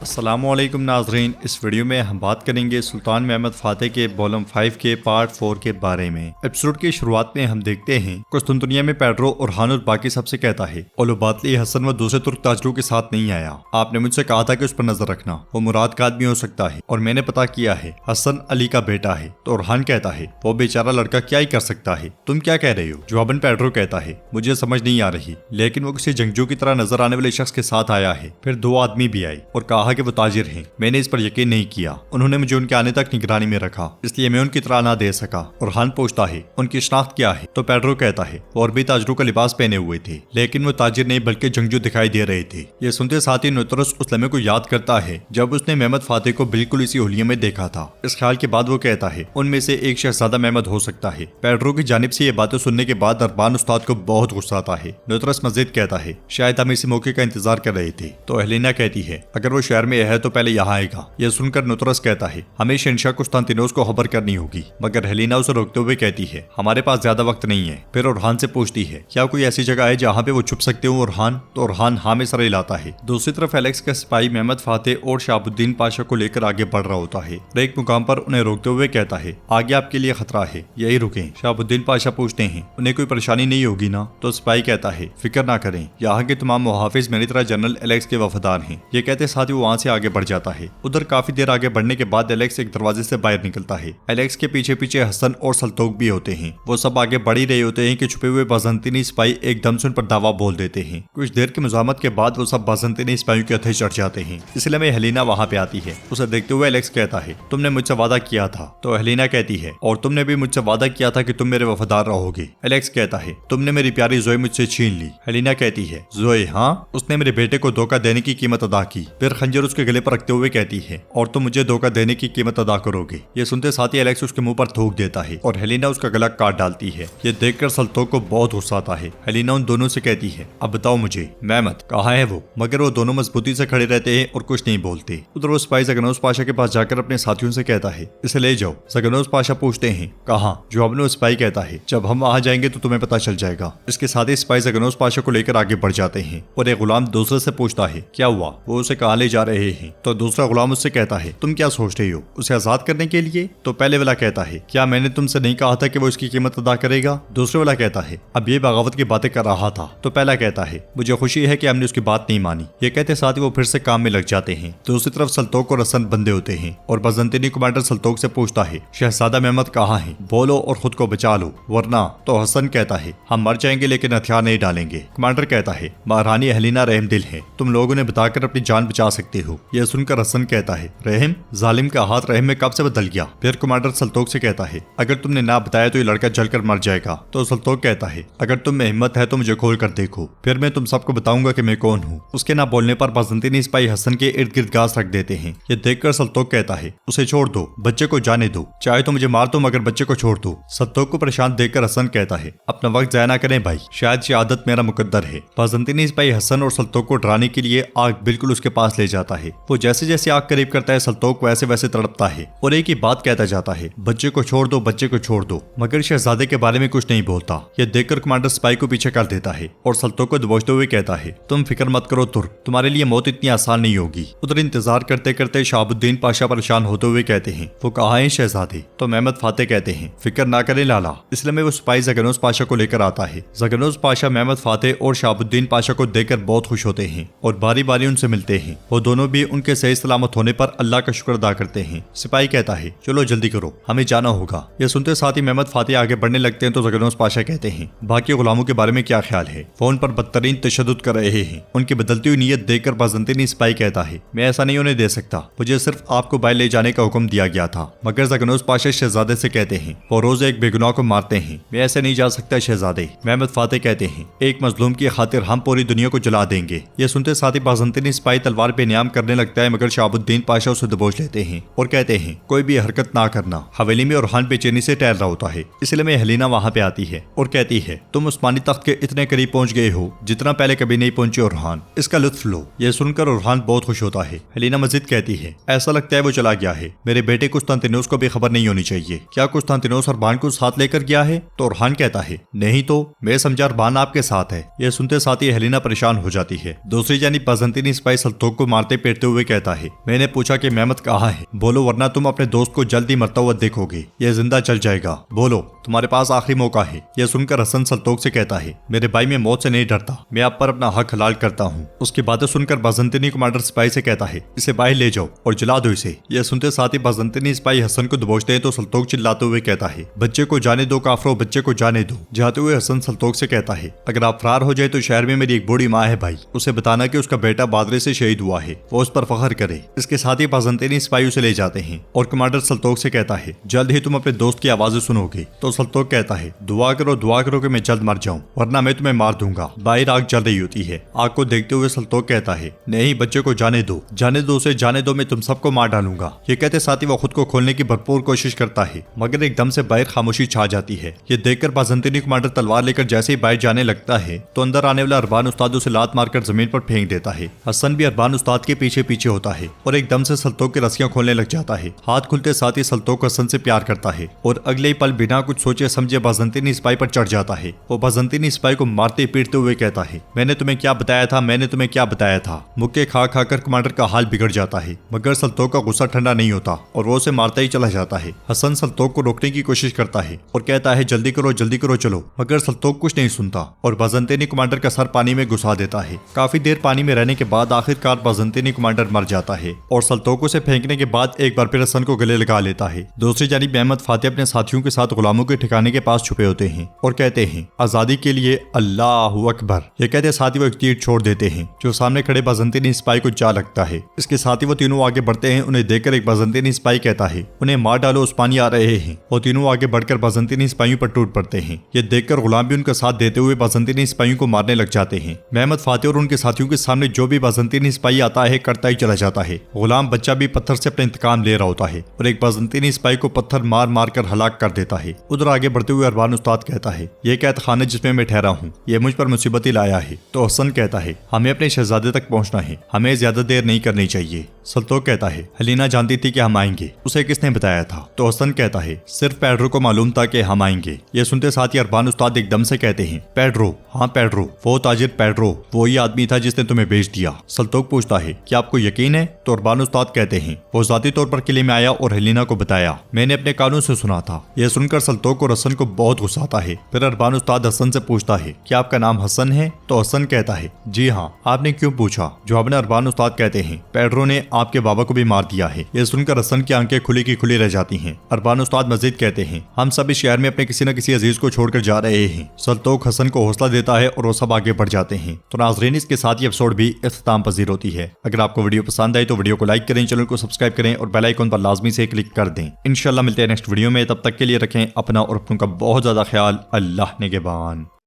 अस्सलामुअलैकुम नाज़रीन, इस वीडियो में हम बात करेंगे सुल्तान महमद फातेह के वॉल्यूम 5 के पार्ट 4 के बारे में। एपिसोड की शुरुआत में हम देखते हैं कुस्तुनतुनिया में पेड्रो और हान और बाकी सबसे कहता है ओलुबातली हसन व दूसरे तुर्क ताजरों के साथ नहीं आया। आपने मुझसे कहा था कि उस पर नजर रखना, वो मुराद का आदमी हो सकता है और मैंने पता किया है हसन अली का बेटा है। तो ओरहान कहता है वो बेचारा लड़का क्या ही कर सकता है, तुम क्या कह रहे हो? जवाबन पेड्रो कहता है मुझे समझ नहीं आ रही, लेकिन वो किसी जंगजू की तरह नजर आने वाले शख्स के साथ आया है। फिर दो आदमी भी आए और कहा कि वो ताजिर हैं। मैंने इस पर यकीन नहीं किया, उन्होंने मुझे उनके आने तक निगरानी में रखा, इसलिए मैं उनकी तरह ना दे सका। और हान पूछता है उनकी शनाख्त क्या है? तो पेड्रो कहता है वो अरबी ताजरों का लिबास पहने हुए थे, लेकिन वो ताजिर नहीं बल्कि जंगजू दिखाई दे रहे थे। ये सुनते साथ ही नुतरस उस लम्हे को याद करता है जब उसने महमद फातेह को बिल्कुल इसी होलिये में देखा था। इस ख्याल के बाद वो कहता है उनमें से एक शहजादा महमद हो सकता है। पेड्रो की जानिब से ये बातें सुनने के बाद अरबान उस्ताद को बहुत गुस्सा आता है। नुतरस मजीद कहता है शायद हम इसी मौके का इंतजार कर रहे थे। तो अहलिना कहती है अगर वो शहर में है तो पहले यहाँ आएगा। यह सुनकर नुतरस कहता है हमें शहंशाह कुस्तांतिनोस को खबर करनी होगी, मगर हेलिना उसे रोकते हुए कहती है हमारे पास ज्यादा वक्त नहीं है। फिर ओरहान से पूछती है क्या कोई ऐसी जगह है जहाँ पे वो छुप सकते हो ओरहान? तो ओरहान हाँ में सर हिलाता है। दूसरी तरफ एलेक्स का सिपाही महमद फातेह और शहाबुद्दीन पाशा को लेकर आगे बढ़ रहा होता है और एक मुकाम पर उन्हें रोकते हुए कहता है आगे आपके लिए खतरा है, यही रुकें। शहाबुद्दीन पाशा पूछते हैं उन्हें कोई परेशानी नहीं होगी ना? तो सिपाही कहता है फिक्र ना करें, यहाँ के तमाम मुहाफिज मेरी तरह जनरल एलेक्स के वफादार हैं। ये कहते साथ ही वो वहाँ से आगे बढ़ जाता है। उधर काफी देर आगे बढ़ने के बाद एलेक्स एक दरवाजे से बाहर निकलता है। एलेक्स के पीछे पीछे हसन और सल्तोक भी होते हैं। वो सब आगे बढ़ ही रहे होते हैं कि छुपे हुए बाज़ंतीनी सिपाही एकदम से उन पर दावा बोल देते हैं। कुछ देर की मुज़ाहमत के बाद वो सब बाज़ंतीनी सिपाहियों के हथे चढ़ जाते हैं। इसलिए में हेलिना वहाँ पे आती है। उसे देखते हुए एलेक्स कहता है तुमने मुझसे वादा किया था। तो हेलिना कहती है और तुमने भी मुझसे वादा किया था कि तुम मेरे वफादार रहोगे। एलेक्स कहता है तुमने मेरी प्यारी जोए मुझसे छीन ली। हेलिना कहती है जोए? हाँ, उसने मेरे बेटे को धोखा देने की कीमत अदा की। फिर खंजर उसके गले पर रखते हुए कहती है और तुम मुझे धोखा देने की कीमत अदा करोगे। ये सुनते साथ ही एलेक्स उसके मुंह पर थूक देता है और हेलिना उसका गला काट डालती है। ये देखकर सल्तोक को बहुत गुस्सा आता है। हेलिना उन दोनों से कहती है अब बताओ मुझे महमद कहाँ है वो? मगर वो दोनों मजबूती से खड़े रहते हैं और कुछ नहीं बोलते। उधर वो सिपाही जगनोस पाशा के पास जाकर अपने साथियों से कहता है इसे ले जाओ। जगनोस पाशा पूछते हैं कहाँ? जवाब में वो सिपाही कहता है जब हम वहाँ जाएंगे तो तुम्हें पता चल जाएगा। इसके साथ ही सिपाही जगनोस पाशा को लेकर आगे बढ़ जाते हैं और एक गुलाम दूसरे से पूछता है क्या हुआ, वो उसे कहाँ ले जा रहे हैं? तो दूसरा गुलाम उससे कहता है तुम क्या सोच रही हो, उसे आजाद करने के लिए? तो पहले वाला कहता है क्या मैंने तुमसे नहीं कहा था कि वो इसकी कीमत अदा करेगा? दूसरे वाला कहता है अब ये बगावत की बातें कर रहा था। तो पहला कहता है मुझे खुशी है कि हमने उसकी बात नहीं मानी। ये कहते साथ ही वो फिर से काम में लग जाते हैं। दूसरी तरफ सल्तोक और हसन बंदे होते हैं और बाज़ंतीनी कमांडर सल्तोक से पूछता है शहजादा महमद कहाँ है, बोलो और खुद को बचा लो वरना। तो हसन कहता है हम मर जाएंगे लेकिन हथियार नहीं डालेंगे। कमांडर कहता है महारानी अहलिना रहम दिल है, तुम लोगों ने बताकर अपनी जान बचा सकते हो। यह सुनकर हसन कहता है रहम? जालिम का हाथ रहम में कब से बदल गया? फिर कमांडर सल्तोक से कहता है अगर तुमने ना बताया तो ये लड़का जलकर मर जाएगा। तो सल्तोक कहता है अगर तुम में हिम्मत है तो मुझे खोल कर देखो, फिर मैं तुम सबको बताऊंगा कि मैं कौन हूँ। उसके ना बोलने पर बाज़ंतीनी सिपाही हसन के इर्द गिर्द घास रख देते हैं। ये देखकर सल्तोक कहता है उसे छोड़ दो, बच्चे को जाने दो, चाहे तो मुझे मार दो मगर बच्चे को छोड़ दो। सल्तोक को परेशान देखकर हसन कहता है अपना वक्त जाया ना करें भाई, शायद शहादत मेरा मुकद्दर है। बाज़ंतीनी सिपाही हसन और सल्तोक को डराने के लिए आग बिल्कुल उसके पास ले जाता है। वो जैसे जैसे आग करीब करता है सल्तोक वैसे वैसे तड़पता है और एक ही बात कहता जाता है बच्चे को छोड़ दो, बच्चे को छोड़ दो, मगर शहजादे के बारे में कुछ नहीं बोलता। यह देखकर कमांडर सिपाही को पीछे कर देता है और सल्तोक को दबोचते हुए कहता है तुम फिक्र मत करो तुर्क, तुम्हारे लिए मौत इतनी आसान नहीं होगी। उधर इंतजार करते करते शहाबुद्दीन पाशा परेशान होते हुए कहते हैं वो कहाँ है शहजादे? तो महमद फातेह कहते हैं फिक्र ना करें लाला। इसलिए में वो सिपाही जगनोस पाशा को लेकर आता है। जगनोस पाशा महमद फातेह और शहाबुद्दीन पाशा को देखकर बहुत खुश होते हैं और बारी बारी उनसे मिलते हैं। वो दोनों भी उनके सही सलामत होने पर अल्लाह का शुक्र अदा करते हैं। सिपाही कहता है चलो जल्दी करो, हमें जाना होगा। यह सुनते साथ ही महमद फातेह आगे बढ़ने लगते हैं। तो जगनोस पाशा कहते हैं बाकी गुलामों के बारे में क्या ख्याल है? वो उन पर बदतरीन तशद्दुद कर रहे हैं। उनकी बदलती हुई नीयत देखकर बाज़ंतीनी सिपाही कहता है मैं ऐसा नहीं होने दे सकता, मुझे सिर्फ आपको बाहर ले जाने का हुक्म दिया गया था। मगर जगनोस पाशा शहजादे से कहते हैं वो रोज एक बेगुनाह को मारते हैं, मैं ऐसे नहीं जा सकता शहजादे। महमद फातेह कहते हैं एक मजलूम की खातिर हम पूरी दुनिया को जला देंगे। ये सुनते साथ ही बाज़ंतीनी सिपाही तलवार पे नियाम करने लगता है, मगर शहाबुद्दीन पाशा उसे दबोच लेते हैं और कहते हैं कोई भी हरकत ना करना। हवेली में ओरहान बेचैनी से टहल रहा होता है। इसलिए में हेलिना वहाँ पे आती है और कहती है तुम उस्मानी तख्त के इतने करीब पहुंच गए हो जितना पहले कभी नहीं पहुंचे ओरहान, इसका लुत्फ लो। यह सुनकर ओरहान बहुत खुश होता है। हेलिना मजीद कहती है ऐसा लगता है वो चला गया है, मेरे बेटे कुस्तांतिनोस को भी खबर नहीं होनी चाहिए। क्या कुस्तांतिनोस अरबान को साथ लेकर गया है? तो ओरहान कहता है नहीं तो मैं समझा अरबान आपके साथ है। यह सुनते साथ ही हेलिना परेशान हो जाती है। दूसरी जानिब बाज़ंतीनी सिपाही सल्तोक को मारते मारते पीटते हुए कहता है, मैंने पूछा कि मेहमद कहाँ है, बोलो वरना तुम अपने दोस्त को जल्दी मरता हुआ देखोगे, ये जिंदा चल जाएगा, बोलो तुम्हारे पास आखिरी मौका है। यह सुनकर हसन सल्तोक से कहता है, मेरे भाई मैं मौत से नहीं डरता, मैं आप पर अपना हक हलाल करता हूँ। उसकी बातें सुनकर बाज़ंतीनी कमांडर सिपाही से कहता है, इसे बाहर ले जाओ और जला दो इसे। यह सुनते साथ ही बाज़ंतीनी सिपाही हसन को दबोचते हैं तो सल्तोक चिल्लाते हुए कहता है, बच्चे को जाने दो काफरो, बच्चे को जाने दो। जाते हुए हसन सल्तोक से कहता है, अगर आप फरार हो जाए तो शहर में मेरी एक बूढ़ी माँ है भाई, उसे बताना कि उसका बेटा बादरे से शहीद हुआ है, वो उस पर फख्र करे। इसके साथ ही बाज़ंतीनी सिपाही उसे ले जाते हैं और कमांडर सल्तोक से कहता है, जल्द ही तुम अपने दोस्त की आवाजें सुनोगे। तो सल्तोक कहता है, दुआ करो कि मैं जल्द मर जाऊं, वरना मैं तुम्हें मार दूंगा। बाहर आग जल रही होती है। आग को देखते हुए सल्तोक कहता है, नहीं बच्चे को जाने दो उसे जाने दो, मैं तुम सबको मार डालूंगा। ये कहते साथ ही वो खुद को खोलने की भरपूर कोशिश करता है, मगर एकदम से बाहर खामोशी छा जाती है। ये देखकर बाज़ंतीनी कमांडर तलवार लेकर जैसे ही बाहर जाने लगता है तो अंदर आने वाला अरबान उस्ताद उसे लात मारकर जमीन पर फेंक देता है। हसन भी अरबान उस्ताद के पीछे पीछे होता है और एकदम से सल्तोक की रस्सियां खोलने लग जाता है। हाथ खुलते साथ ही सल्तोक हसन से प्यार करता है और अगले ही पल बिना कुछ सोचे समझे बाज़ंतीनी सिपाही पर चढ़ जाता है। वो बाज़ंतीनी सिपाही को मारते पीटते हुए कहता है, मैंने तुम्हें क्या बताया था। मुक्के खा खाकर कमांडर का हाल बिगड़ जाता है, मगर सल्तोक का गुस्सा ठंडा नहीं होता और वो उसे मारता ही चला जाता है। हसन सल्तोक को रोकने की कोशिश करता है और कहता है, जल्दी करो चलो, मगर सल्तोक कुछ नहीं सुनता और बाज़ंतीनी कमांडर का सर पानी में घुसा देता है। काफी देर पानी में रहने के बाद आखिरकार बाज़ंतीनी कमांडर मर जाता है और सल्तोक उसे फेंकने के बाद एक बार फिर हसन को गले लगा लेता है। दूसरी जानिब मेहमद फातिह अपने साथियों के साथ गुलामों के ठिकाने के पास छुपे होते हैं और कहते हैं, आजादी के लिए अल्लाहु अकबर। ये कहते साथ ही वो एक तीर छोड़ देते हैं जो सामने खड़े बाज़ंतीनी सिपाही को जा लगता है। इसके साथ ही वो तीनों आगे बढ़ते हैं। उन्हें देखकर एक बाज़ंतीनी सिपाही कहता है, उन्हें मार डालो, उस पानी आ रहे हैं। वो तीनों आगे बढ़कर बाज़ंतीनी सिपाहियों पर टूट पड़ते हैं। ये देखकर गुलाम भी उनका साथ देते हुए बाज़ंतीनी सिपाहियों को मारने लग जाते हैं। मेहमद फातिह और उनके साथियों के सामने जो भी बाज़ंतीनी सिपाही आता है करता ही चला जाता है। गुलाम बच्चा भी पत्थर से अपना इंतकाम ले रहा होता है और एक बाज़ंतीनी सिपाही को पत्थर मार मार कर हलाक कर देता है। उधर आगे बढ़ते हुए अरबान उस्ताद कहता है, ये कैद खाना जिसमें मैं ठहरा हूँ ये मुझ पर मुसीबत ही लाया है। तो हसन कहता है, हमें अपने शहजादे तक पहुँचना है, हमें ज्यादा देर नहीं करनी चाहिए। सल्तोक कहता है, हलीना जानती थी कि हम आएंगे, उसे किसने बताया था? तो हसन कहता है, सिर्फ पेड्रो को मालूम था कि हम आएंगे। ये सुनते साथ ही अरबान उस्ताद एकदम से कहते हैं, पेड्रो? हाँ पेड्रो, वो ताजिर पेड्रो, वो ही आदमी था जिसने तुम्हें बेच दिया। सल्तोक पूछता है, क्या आपको यकीन है? तो अरबान उस्ताद कहते हैं, वो जाती तौर पर किले में आया और हलीना को बताया, मैंने अपने कानों से सुना था। यह सुनकर सल्तोक और हसन को बहुत गुस्सा आता है। फिर अरबान उस्ताद हसन से पूछता है, क्या आपका नाम हसन है? तो हसन कहता है, जी हाँ। आपने क्यों पूछा? जवाब में अरबान उस्ताद कहते हैं, पेड्रो ने आपके बाबा को भी मार दिया है। यह सुनकर हसन की आंखें खुली की खुली रह जाती हैं। अरबान उस्ताद मजीद कहते हैं, हम सब इस शहर में अपने किसी न किसी अजीज को छोड़कर जा रहे हैं। सल्तोक हसन को हौसला देता है और वो सब आगे बढ़ जाते हैं। तो नाज़रीन, इसके साथ ही एपिसोड भी इख्तिताम पजीर होती है। अगर आपको वीडियो पसंद आई तो वीडियो को लाइक करें, चैनल को सब्सक्राइब करें और बेल आइकन पर लाजमी से क्लिक कर दें। इंशाल्लाह मिलते हैं नेक्स्ट वीडियो में। तब तक के लिए रखें अपना और अपनों का बहुत ज्यादा ख्याल। अल्लाह निगहबान।